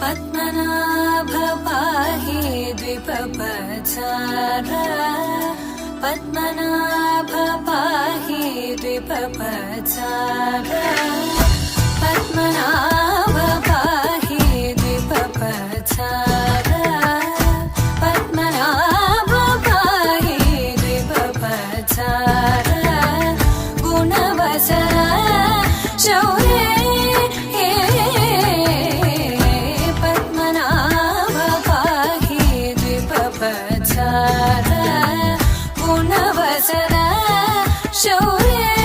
पद्मनाभ पाहि द्विपपचार पद्मनाभ पाहि द्विपपचार पद्मनाभ पाहि द्विपपचार पद्मनाभ पाहि द्विपपचार गुणवसर शौर्ये गुणवसर शौर्ये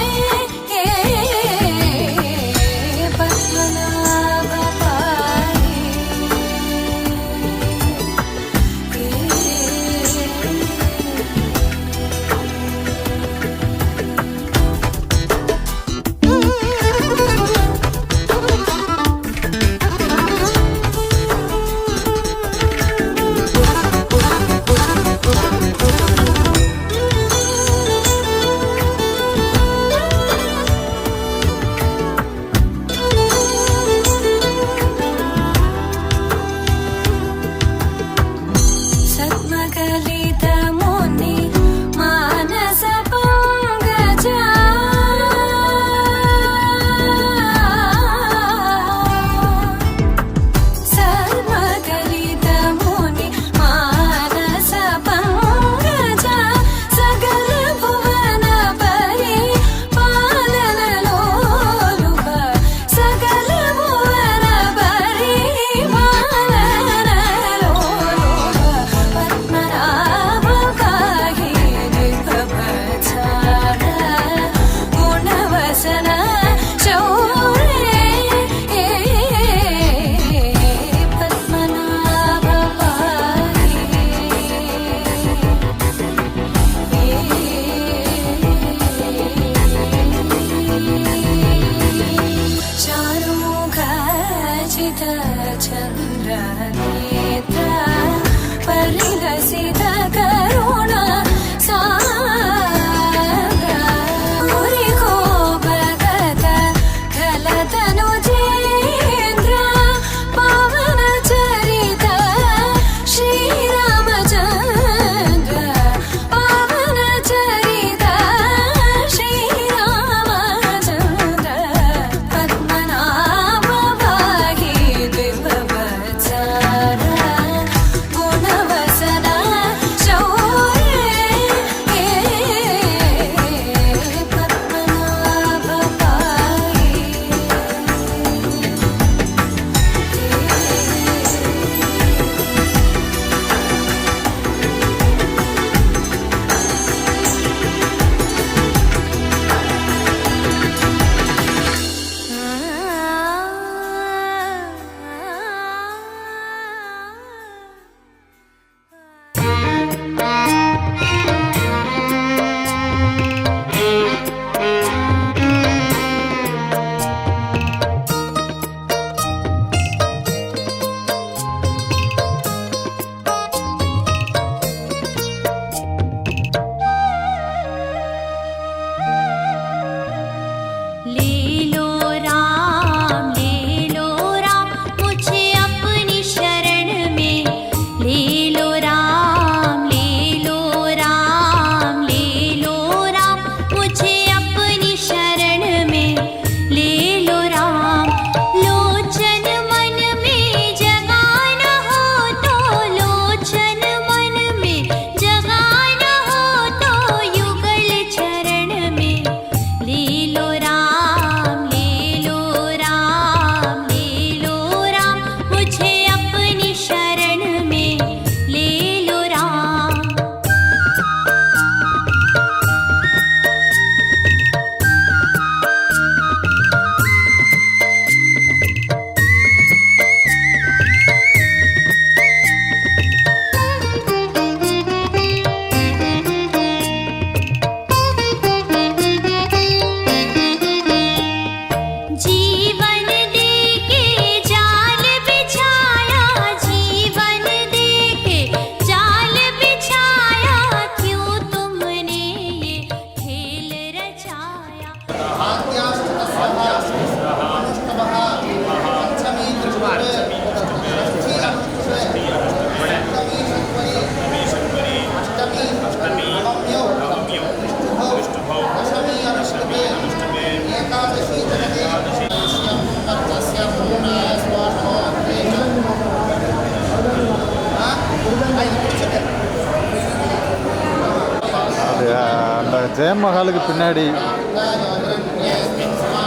पद्मनाभ पाहि चन्द्रनेत्र परिलसित करुणा सागर कोपगत खलतनुजेन्द्र पवन चरित श्रीरामचन्द्र पवन चरित श्रीरामचन्द्र पद्मनाभ पाहि द्विपपचार गुणवसर शौर्ये पद्मनाभ पाहि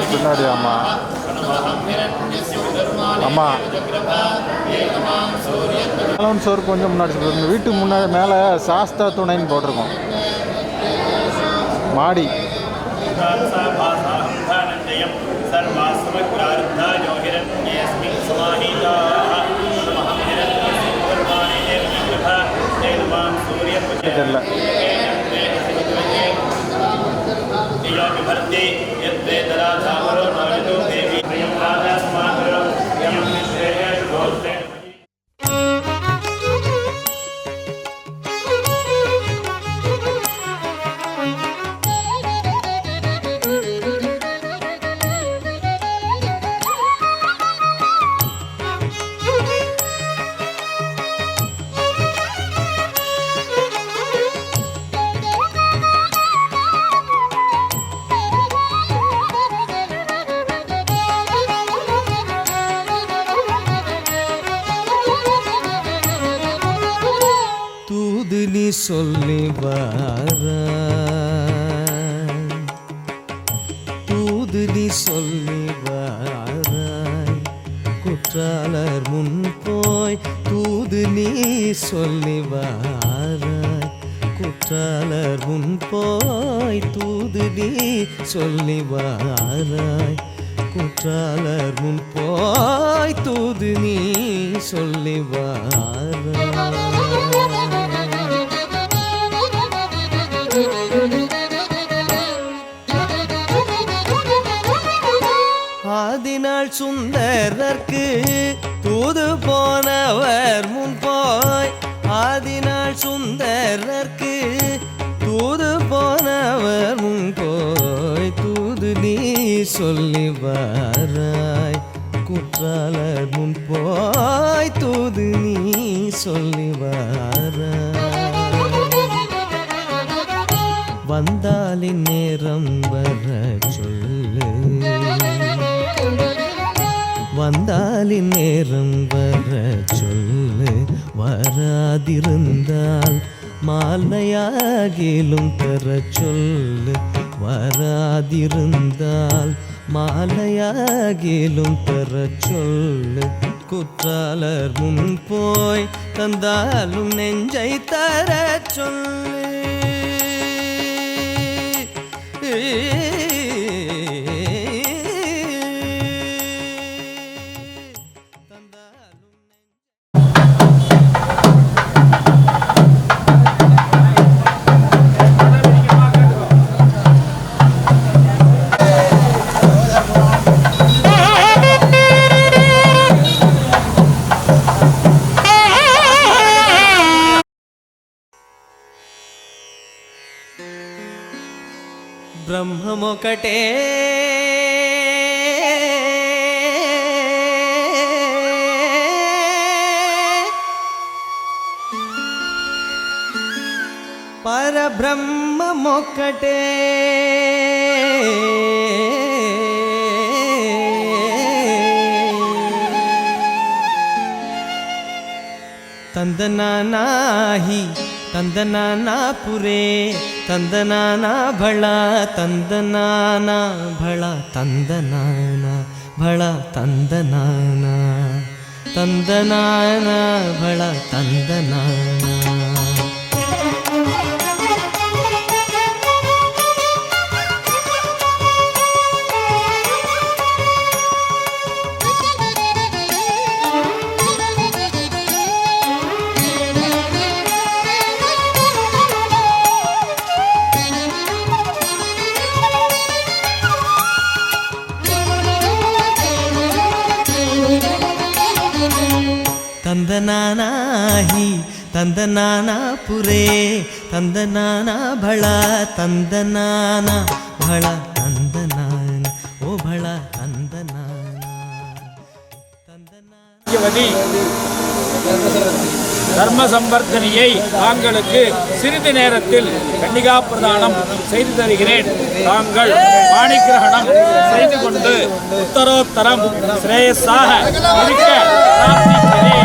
பின்னாடி அம்மா அம்மா சோறு கொஞ்சம் முன்னாடி சொல்லுங்க. வீட்டுக்கு முன்னாடி மேலே சாஸ்தா துணைன்னு போட்டிருக்கோம். மாடி தெரியல. நீ சொல்லி வாராய், தூது நீ சொல்லி வாராய், குற்றாலர் முன் போய் தூது நீ சொல்லி வாராய், குற்றாலர் முன் போய் தூது நீ சொல்லி வாராய், குற்றாலர் முன் போய் தூது நீ சொல்லி வாராய். ஆதிநாள் சுந்தரர்க்கு தூது போனவர் முன் போய், ஆதிநாள் சுந்தரர்க்கு தூது போனவர் முன் போய் தூது நீ சொல்லி வாராய், குற்றாலர் முன் போய் தூது நீ சொல்லி வாராய். வந்தாலின் நேரம் வர சொல்லு, வந்தாலின் நேரம் வர சொல்லு, வராதிருந்தால் மாலையாகிலும் தர சொல்லு, வராதிருந்தால் மாலையாகிலும் தர சொல்லு, குற்றாலர் முன் போய் தந்தாலும் நெஞ்சை தர சொல்லு. బ్రహ్మమొకటే పరబ్రహ్మమొకటే తందనానాహి ತಂದನಾನಾ ಪುರೇ ತಂದನಾನಾ ಭಳ ತಂದನಾನಾ ಭಳ ತಂದನಾನಾ ಭಳ ತಂದನಾನಾ ತಂದನಾನಾ ಭಳ ತಂದನಾನಾ. ತಂದನಾನಾಹಿ ತಂದನಾನಾ ಪುರೇ ತಂದನಾನಾ ಭಳ ತಂದನಾನಾ ಭಳ ತಂದನಾನ ಓ ಭಳ ತಂದನಾನ தர்ம சம்பர்த்தனியை தாங்களுக்கு சிறிது நேரத்தில் கன்னிகா பிரதானம் செய்து தருகிறேன். தாங்கள் பாணிகிரகணம் செய்து கொண்டு உத்தரோத்தரம் ஸ்ரேயஸாக இருக்க பிரார்த்திக்கிறேன்.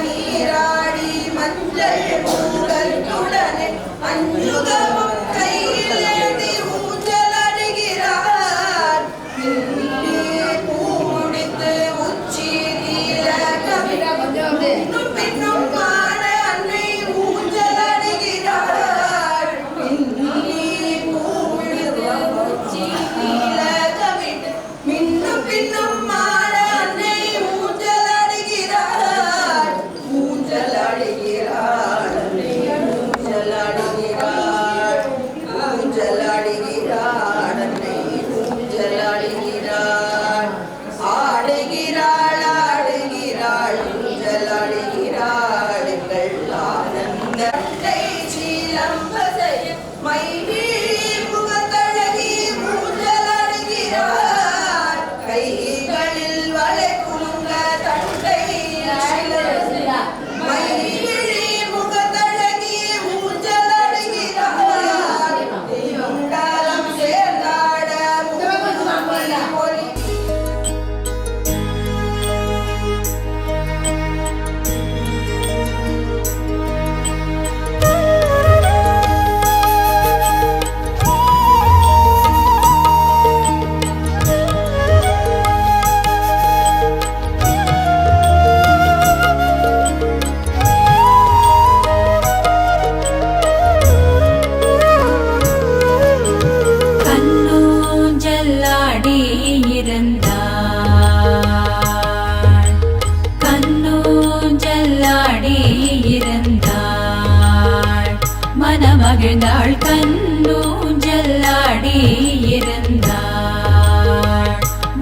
நீராடி மஞ்சள் பூங்கத்துடனே அஞ்சுகமும் கையில் ஏந்தி ஊஞ்சல் அடிகிறார். பூ முடித்து உச்சி தீர கவிடும் பின்னும் காண அன்னை ஊஞ்சல் அடிகிறார். பூ முடித்து உச்சி தீர கவிடும் மின்னும் பின்னும் மாற அன்னை ஊஞ்சல் அடிகிறார். ஊஞ்சல் அடிகிறார் அன்னை ஊஞ்சல் அடிகிறார். ஊஞ்சல் அடிகிறார் அன்னை ஊஞ்சல் அடிகிறார். ஆடுகிறாள் ஆடுகிறாள் ஊஞ்சல் ஆடுகிறாள் எங்கள் ஆனந்த சீலம்பசை மைவிழி முகத்தழகி ஊஞ்சல் ஆடுகிறார். கைகளில் வளை குலுங்க தண்டை மைவிழி முகத்தழகி ஊஞ்சல் ஆடுகிறார். உண்டாலம் சேர்ந்தாட ஒளி கண்ணூஞ்சல்லாடி இருந்தாள். கண்ணூஞ்சல்லாடி இருந்தாள். மனமகிழ்ந்தாள் கண்ணூஞ்சல்லாடி இருந்தாள்.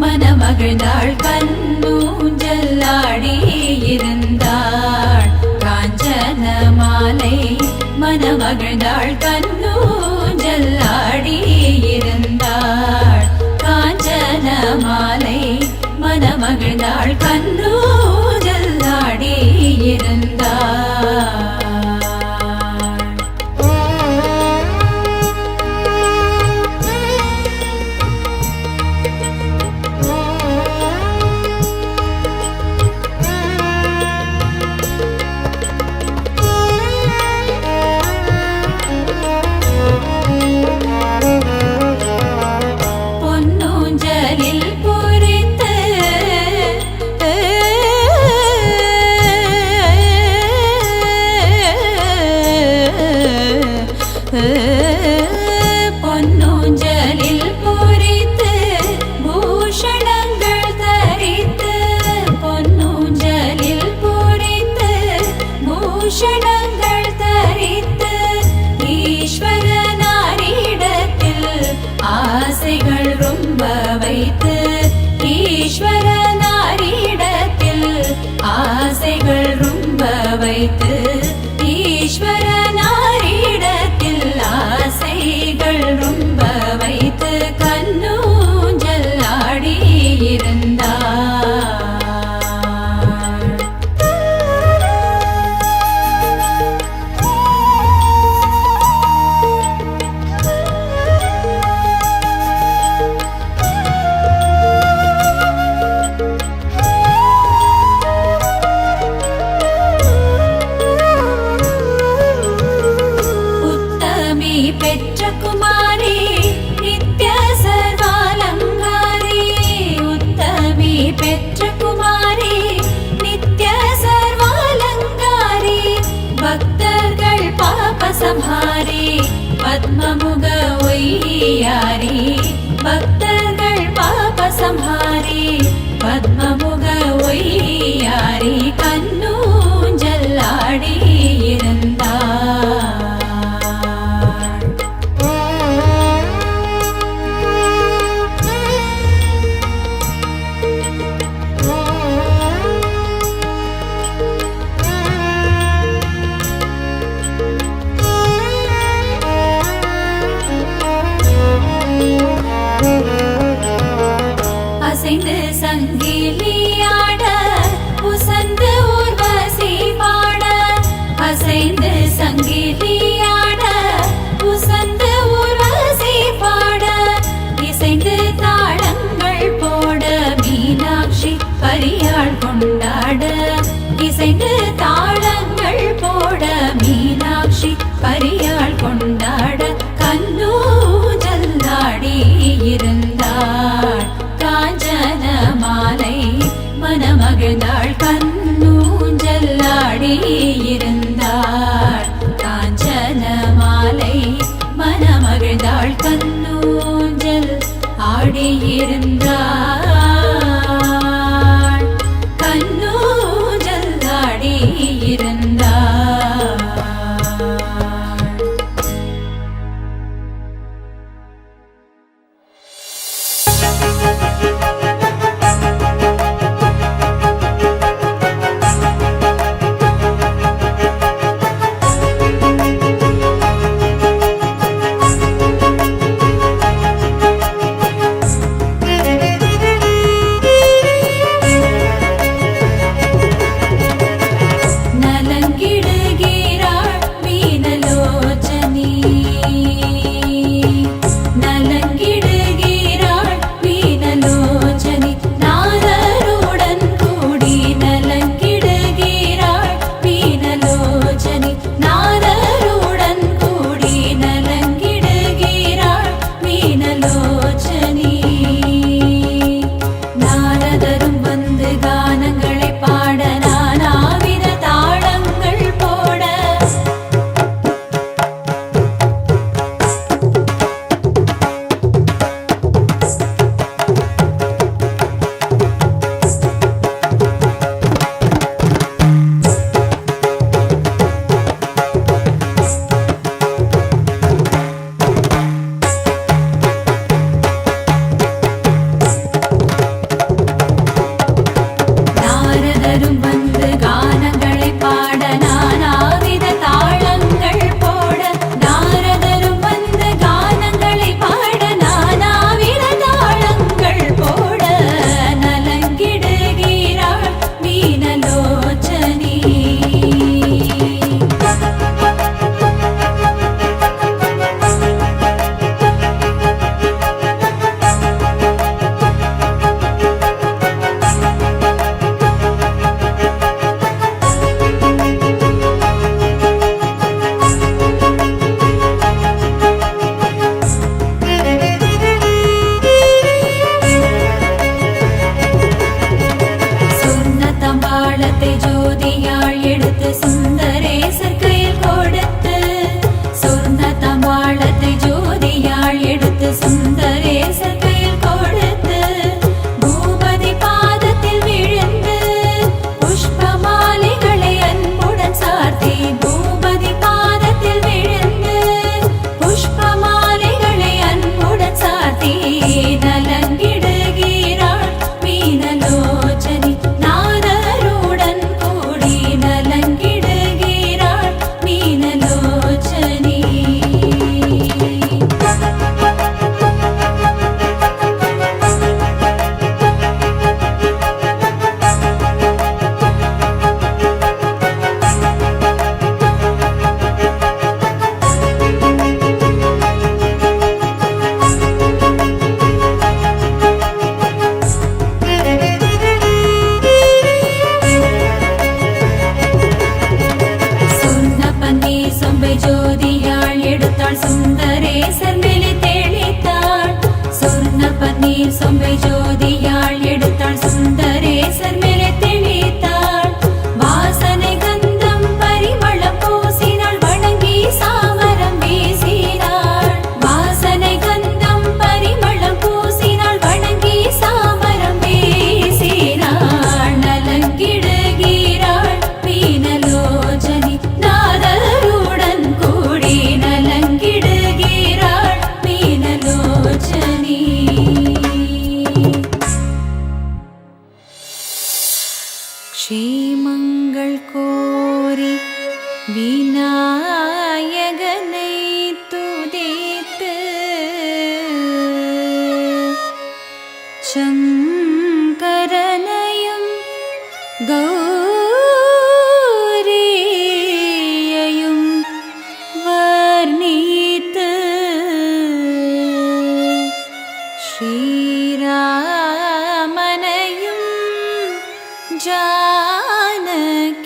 மனமகிழ்ந்தாள் கண்ணூஞ்சல்லாடி இருந்தாள். காஞ்சன மாலை மனமகிழ்ந்தாள் கண்ணூஞ்சல்லாடி இருந்தாள். காஞ்சன மாலை மனமகிழ்ந்தாள் கண்ணூஞ்சல்லாடி இருந்தாள். பொன்னூஞ்சலில் பொறித்து பொன்னூஞ்சலில் பொறித்து பூஷணங்கள் தரித்து. பொன்னூஞ்சலில் பொறித்து பூஷணங்கள் தரித்து. ஈஸ்வரனாரிடத்தில் ஆசைகள் ரொம்ப வைத்து. ஈஸ்வரனாரிடத்தில் ஆசைகள் ரொம்ப வைத்து. ஈஸ்வரனாரிடத்தில் ஆசைகள் ரொம்ப வைத்து. கண்ணூஞ்சல்லாடி இருந்தாள். உத்தமி பெற்ற குமாரி நித்ய சர்வாலங்காரி. உத்தமி பெற்ற குமாரி நித்ய சர்வாலங்காரி. பக்தர்கள் பாப சம்ஹாரி பத்மமுக ஒய்யாரி. பக்தர்கள் பாப சம்ஹாரி பத்மமுக ஒய்யாரி. கண்ணூஞ்சல்லாடி இருந்தாள். அசைந்து சங்கில் இசைந்து தாளங்கள் போட மீனாட்சி பரியாள் கொண்டாட கண்ணூஞ்சல்லாடி இருந்தாள் காஞ்சன மாலை மனமகிழ்ந்தாள் கண்ணூஞ்சல்லாடி இருந்தாள் காஞ்சன மாலை மனமகிழ்ந்தாள் கண்ணூஞ்சல் ஆடியிருந்தாள் கண்ணூஞ்சல் ஆடியிருந்தாள். ஸ்ரீமங்கள் கோரி விநாயகனை துதித்து சங்கரனையும் கௌரியையும் வர்ணித்து ஸ்ரீராமனையும் ஜானகியையும்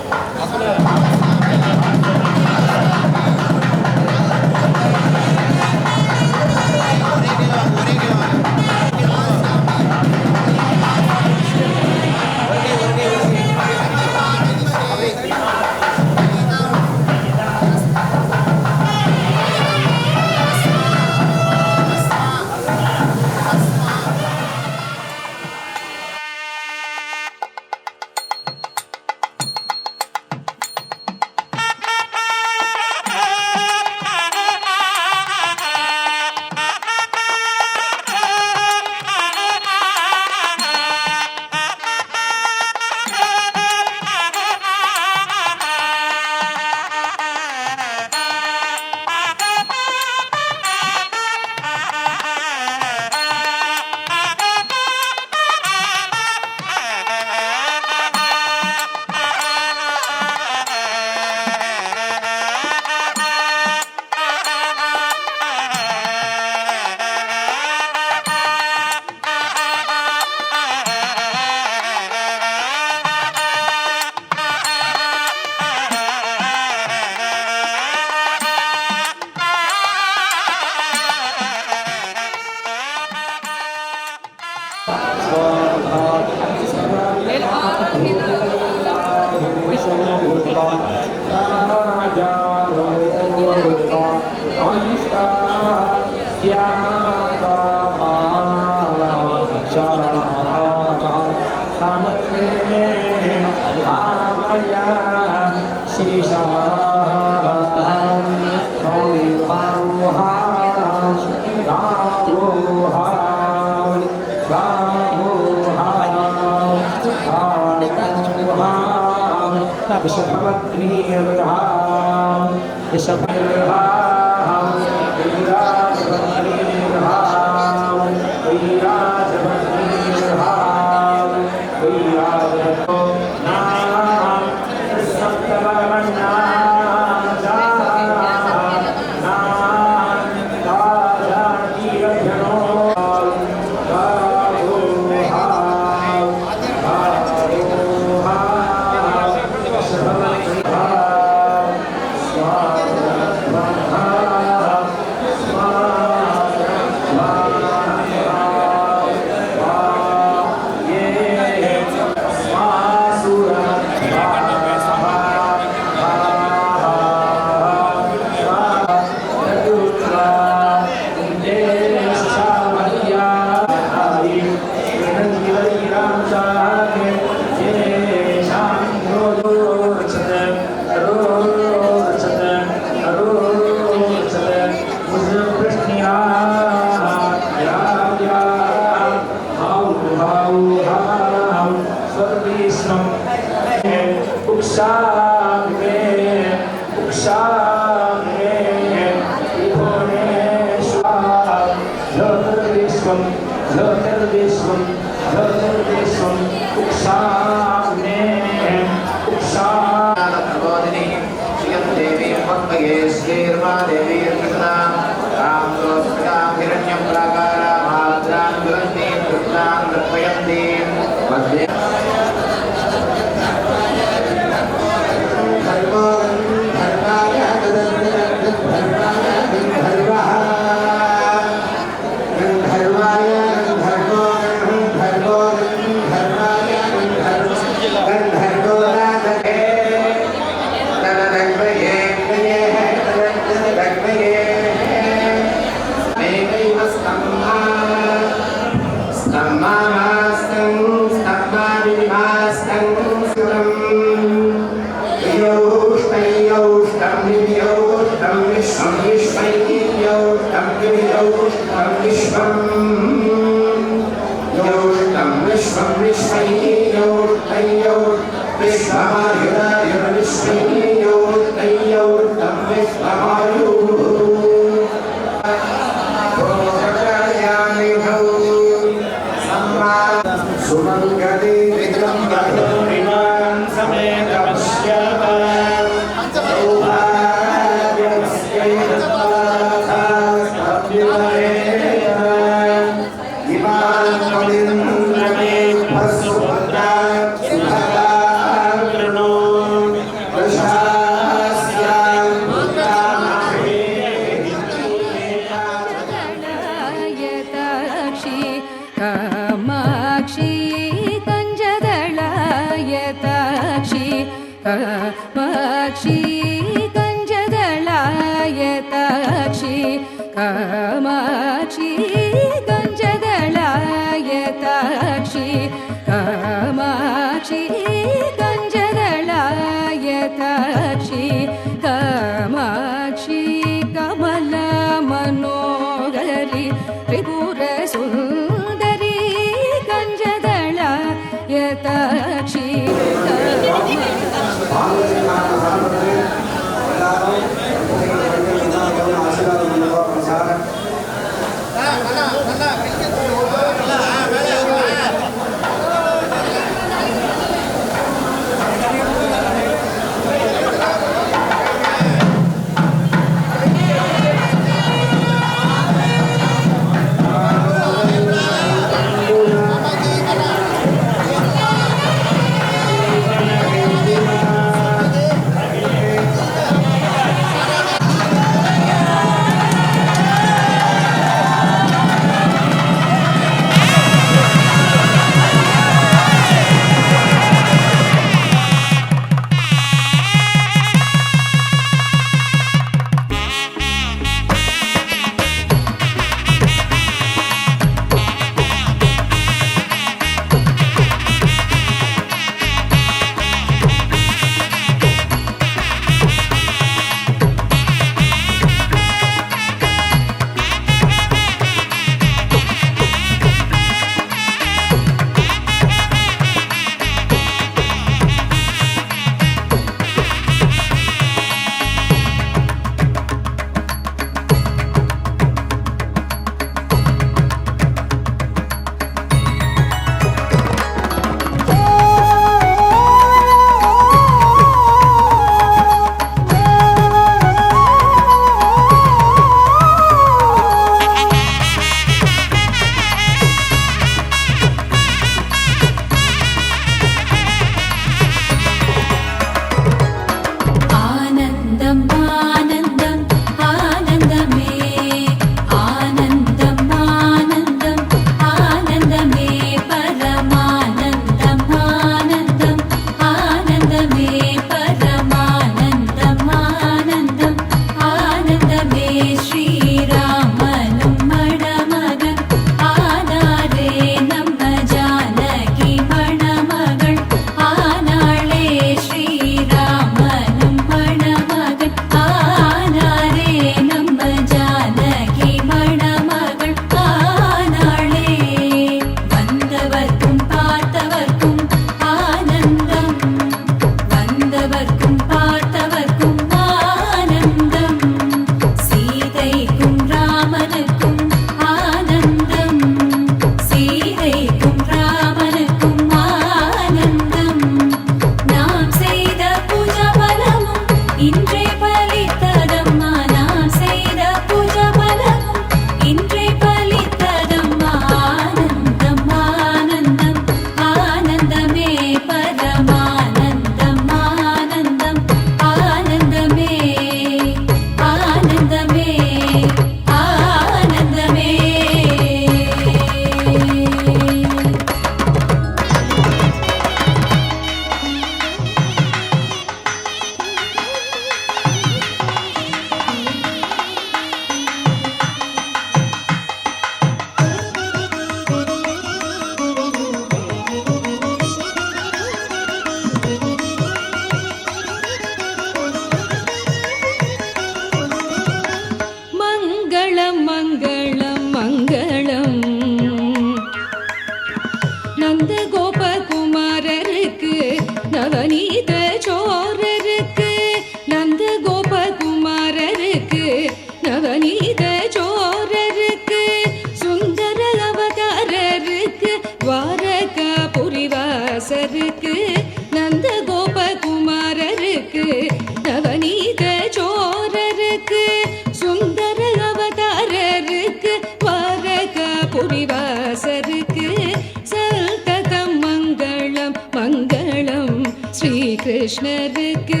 மங்கையர்க்கு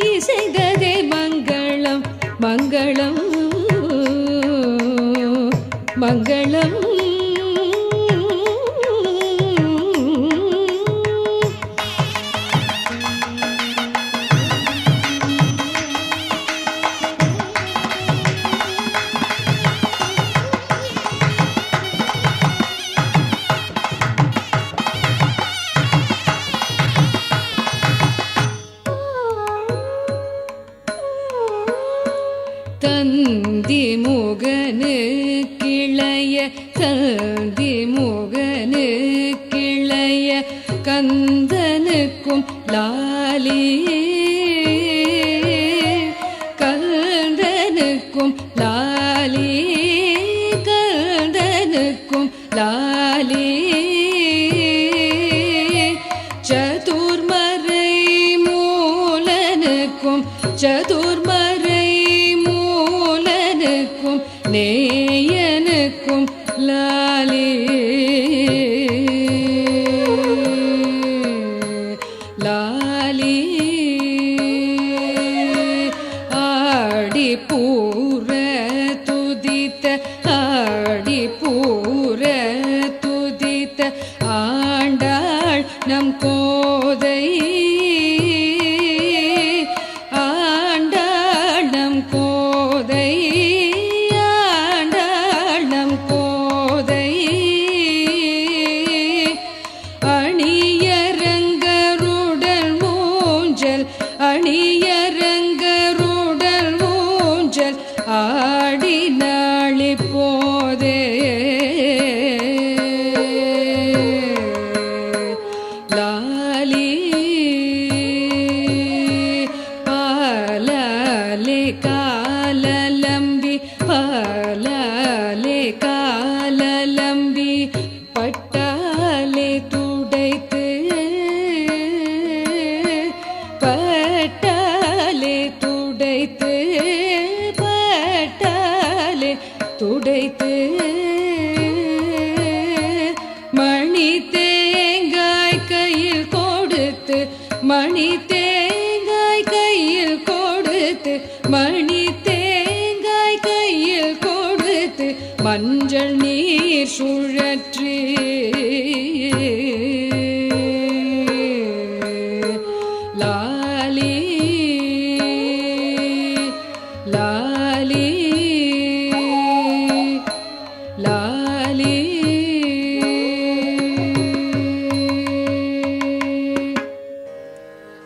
இசைந்ததே மங்களம் மங்களம் மங்களம். தந்தி முகனு கிளைய தந்தி முகனு கிளைய கந்தனுக்கும் லாலி கந்தனுக்கும் லாலி கந்தனுக்கும் லாலி சதுர்மறை மூலனுக்கும் சதுர்மறை நேயனுக்கும் லாலி லாலி ஆடி பூர துதித்த ஆடி பூர துதித்த ஆண்டாள் நம் கோதை ஆண்டாள் நம் கோதை அணியரங்கருடல் ஊஞ்சல் ஆடி நாளி போதே லாலி பாலாலே காலலம்பி பாலாலே காலலம்பி பட்டாலே துடைத்து பட்டாலே துடைத்து பட்டாலே துடைத்து மணி தேங்காய் கையில் கொடுத்து மணி தேங்காய் கையில் கொடுத்து மணி தேங்காய் கையில் கொடுத்து மஞ்சள் நீர் சுழற்றி லாலி லாலி லாலி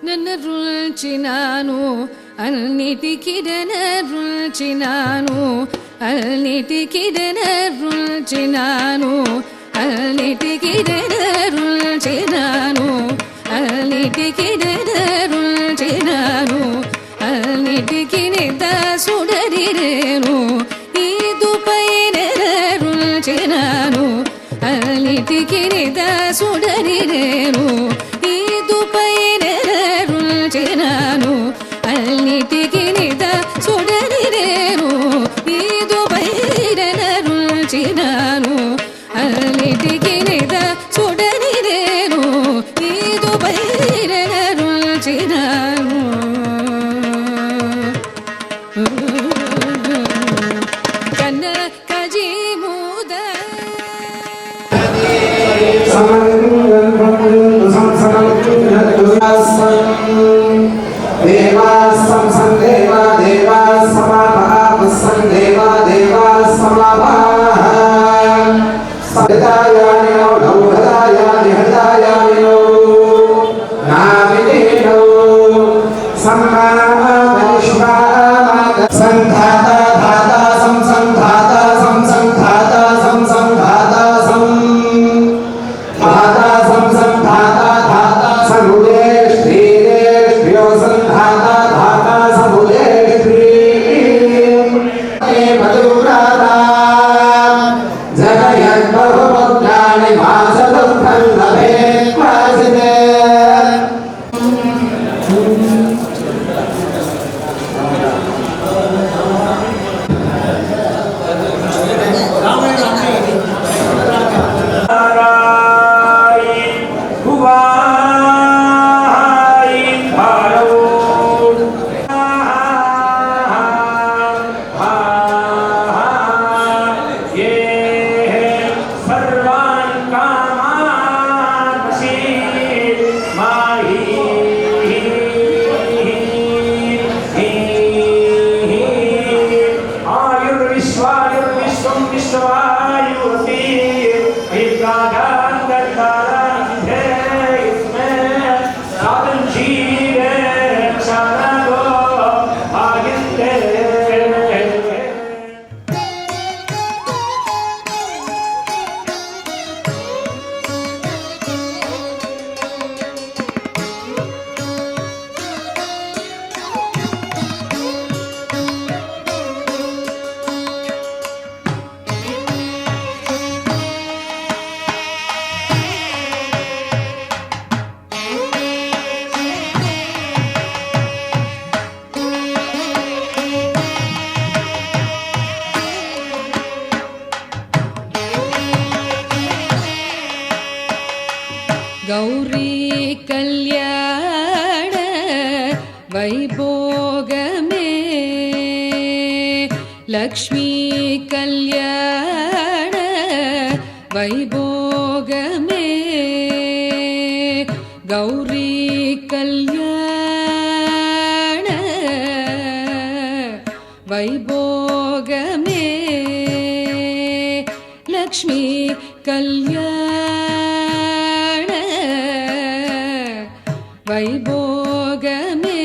ನನ್ನ ರುಚಿನಾನು ಅನ್ನಿಟಿಕಿದನ ರುಚಿನಾನು ಅನ್ನಿಟಿಕಿದನ ರುಚಿನಾನು ಅನ್ನಿಟಿಕಿದನ ರುಚಿನಾನು ಅನ್ನಿಟಿಕಿದನ ರುಚಿನಾನು ಅನ್ನಿಟಿಕಿನಿದ ಸುಡರಿರೇನು ಇದು ಪೈನರ ರುಚಿನಾನು ಅನ್ನಿಟಿಕಿನಿದ ಸುಡರಿರೇನು ಇದು ಪೈನರ ರುಚಿನಾನು ಅನ್ನಿಟಿಕಿನಿದ ಸುಡರಿರೇನು ಇದು ಪೈನರ ರುಚಿನಾನು ಅನ್ನಿಟಿಕಿನಿದ ಸುಡರಿರೇನು ಇದು ಪೈನರ ರುಚಿನಾನು ಕನ್ನ ಕಜಿ ಮೂದ வைபோகமே லக்ஷ்மி கல்யாண வைபோகமே கௌரி கல்யாண வைபோகமே லக்ஷ்மி கல்யாண வைபோகமே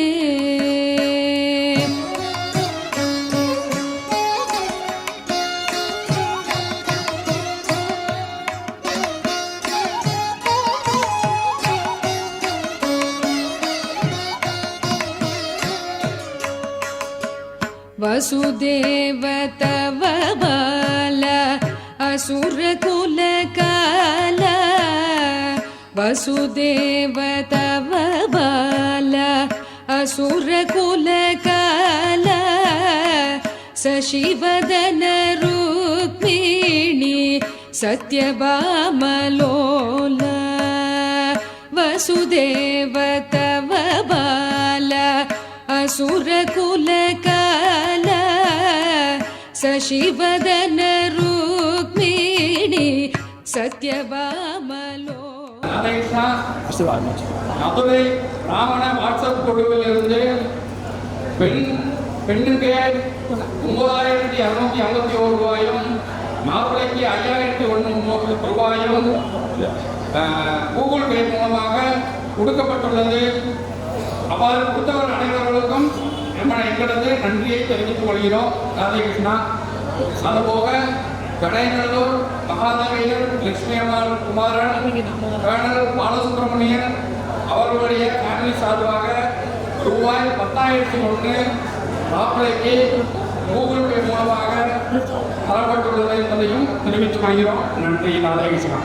वसुदेव तव बाल असुरकुलकाल वसुदेव तव बाल असुरकुलकाल शशिवदन रुक्मिणी सत्यभामलोल वसुदेव तव बाल असुरकुलकाल शशिवदन रुक्मिणी सत्यभामलो மதுரை ராவண வாட்ஸ்அப் குழுவிலிருந்து பெண்ணுக்கு 9,251 ரூபாயும் மாப்பிள்ளைக்கு 5,001 ரூபாயும் கூகுள் பே மூலமாக கொடுக்கப்பட்டுள்ளது. அவ்வாறு கொடுத்தவர் அனைவர்களுக்கும் எங்களது நன்றியை தெரிவித்துக் கொள்கிறோம். ராதே கிருஷ்ணா. அதுபோக கடைநல்லூர் மகாதேவியர் லட்சுமி அம்மாள் குமாரன் கர்னல் பாலசுப்ரமணியன் அவர்களுடைய ஃபேமிலி சார்பாக ரூபாய் 10,001 மாப்பிள்ளைக்கு கூகுள் பே மூலமாக தரப்பட்டுள்ளது என்பதையும் தெரிவித்துக் கொள்கிறோம். நன்றி. ராதே கிருஷ்ணா.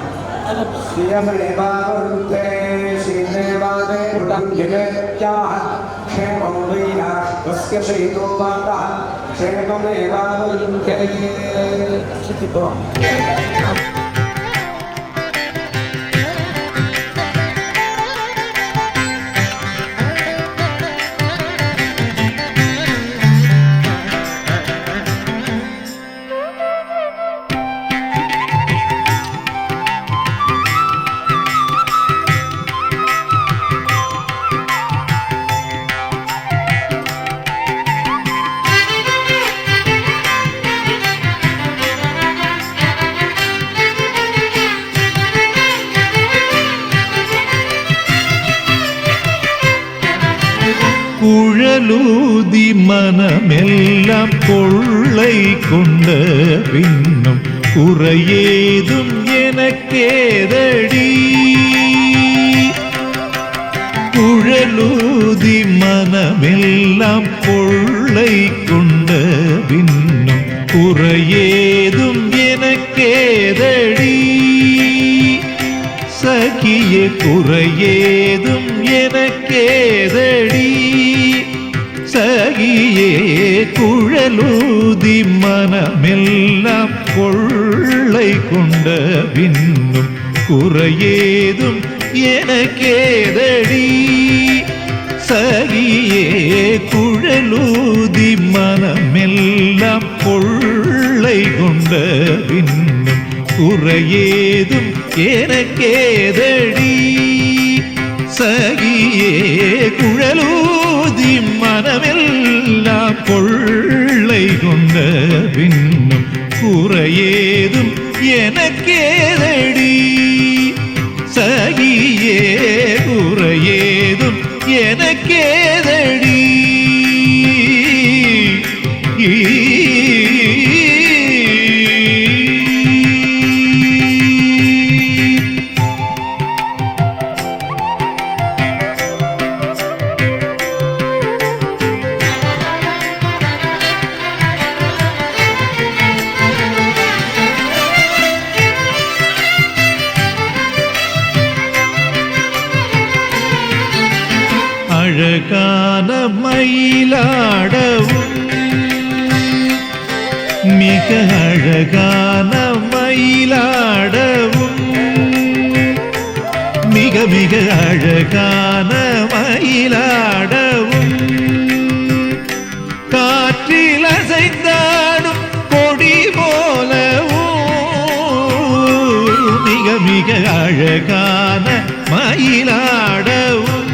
குழலூதி மனமெல்லாம் கொள்ளை கொண்ட பின்னும் குறையேதும் எனக்கேதடி. குழலூதி மனமெல்லாம் கொள்ளை கொண்ட பின்னும் குறையேதும் எனக்கேதடி. சகிய குறையேதும் எனக்கேதடி. சகியே குழலூதி மனமெல்லாம் கொள்ளை கொண்ட பின்னும் குறையேதும் எனக்கேதடி. சகியே குழலூதி மனமெல்லாம் கொள்ளை கொண்ட பின்னும் குறையேதும் எனக்கேதடி. சகியே குழலூதி மனமெல்லாம் கொள்ளை கொண்ட பின்னும் குறையேதும் எனக்கேதடி. சகியே குறையேதும் எனக்கேதடி. அழகான மயிலாடவும் மிக அழகான மயிலாடவும் மிக மிக அழகான மயிலாடவும் மயிலாடவும்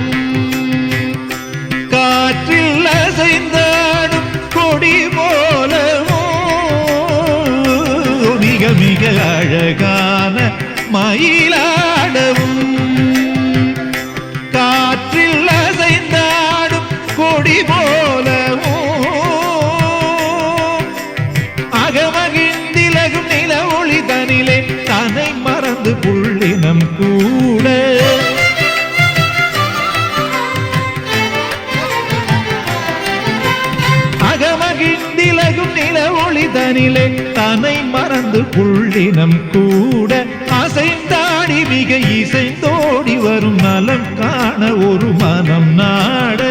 காற்றில் அசைந்தாடும் கொடி போலவும் மிக மிக அழகான மயிலாடவும் காற்றில் அசைந்தாடும் கொடி போலவும் அகமகிழ்ந்திலகும் நில ஒளி தனிலே தன்னை மறந்து புள்ளினம் கூட அகமகிழ்ந்திலகும் நில ஒளி தனிலே தன்னை மறந்து புள்ளினம் கூட அசைந்தாடி மிக இசைந்தோடி வரும் நலம் காண ஒரு மனம் நாட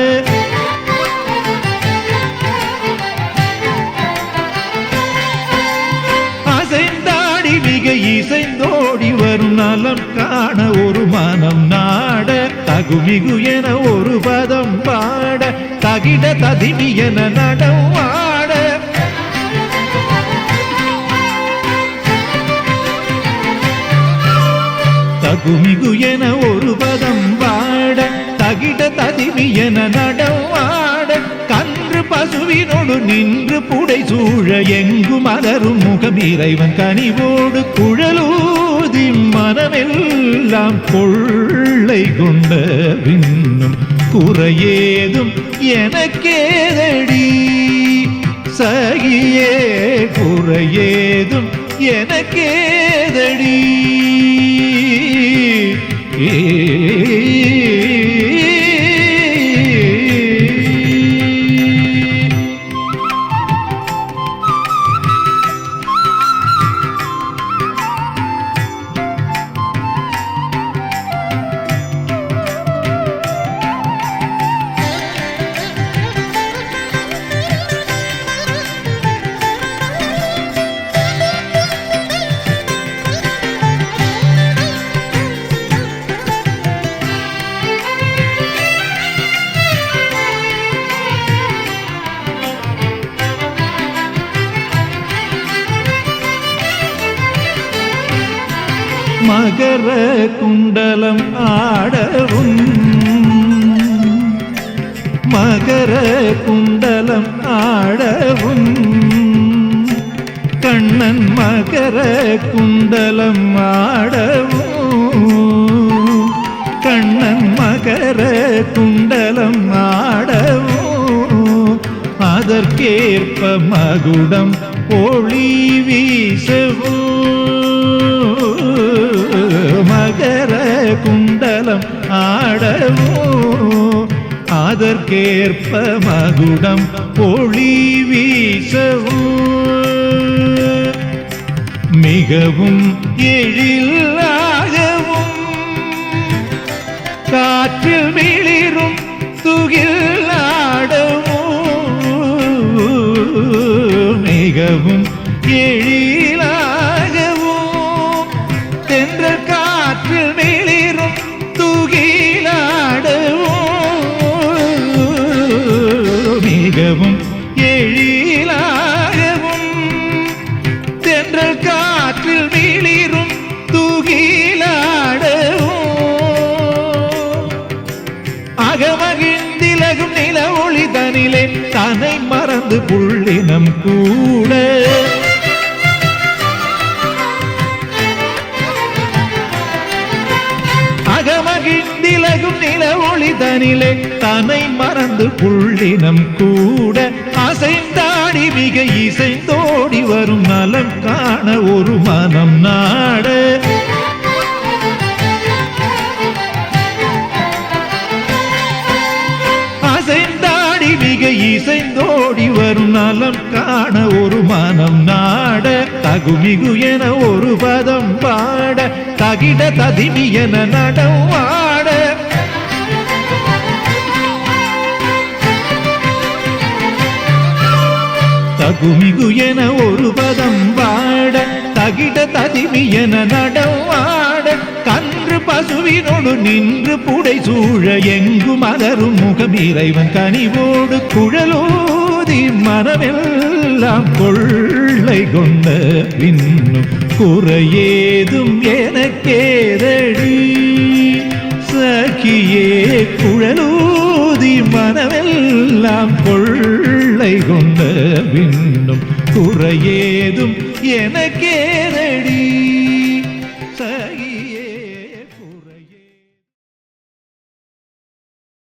அசைந்தாடி மிக இசைந்தோடி வரும் நலம் காண ஒரு மனம் நாட தகுமிகு என ஒரு பதம் பாட தகிட ததிமி என நடம் ஆட தகுமிகு என ஒரு பதம் பாட தகிட ததிமி என நடம் ஆட கன்று பசுவினோடு நின்று புடை சூழ எங்கும் மலரும் முகம் இறைவன் கனிவோடு குழலூதி மனமெல்லாம் கொள்ளை கொண்ட பின்னும் குறையேதும் எனக்கேதடி சகியே குறையேதும் எனக்கேதடி மகர குண்டலம் ஆடவும் மகர குண்டலம் ஆடவும் கண்ணன் மகர குண்டலம் ஆடவும் கண்ணன் மகர குண்டலம் ஆடவும் அதற்கேற்ப மகுடம் ஒளி வீசவும் மகர குண்டலம் ஆடவும் அதற்கேற்ப மகுடம் ஒளி வீசவும் மிகவும் எழிலாகவும் காற்றில் மிளிரும் துகில் ஆடவும் மிகவும் எழிலாகவும் தென்றல் காற்றில் மிளிரும் துகிலாடவும் மிகவும் எழிலாகவும் தென்றல் காற்றில் மிளிரும் துகிலாடவும் அகமகிழ்ந்திலகும் நில ஒளி தனிலே தன்னை மறந்து புள்ளினம் கூட அகமகிழ்ந்திலகும் நில ஒளி தனிலே தன்னை மறந்து புள்ளினம் கூட அசைந்தாடி மிக இசைந்தோடி வரும் நலம் காண ஒரு மனம் நாட அசைந்தாடி மிக இசைந்தோடி வரும் நலம் காண ஒரு மனம் நாட தகுமிகு என ஒரு பதம் பாட தகிட ததிமி என நடம் ஆட தகுமிகு என ஒரு பதம் பாட தகிட ததிமி என நடம் ஆட கன்று பசுவினோடு நின்று புடை சூழ எங்கும் மலரும் முகம் இறைவன் கனிவோடு குழலோதி மனமெல்லாம் கொள்ளை கொண்ட பின்னும் குறையேதும் எனக்கேதடி சகியே குழலூதி மனமெல்லாம் கொள்ளை கொண்ட பின்னும் குறையேதும் எனக்கேனடி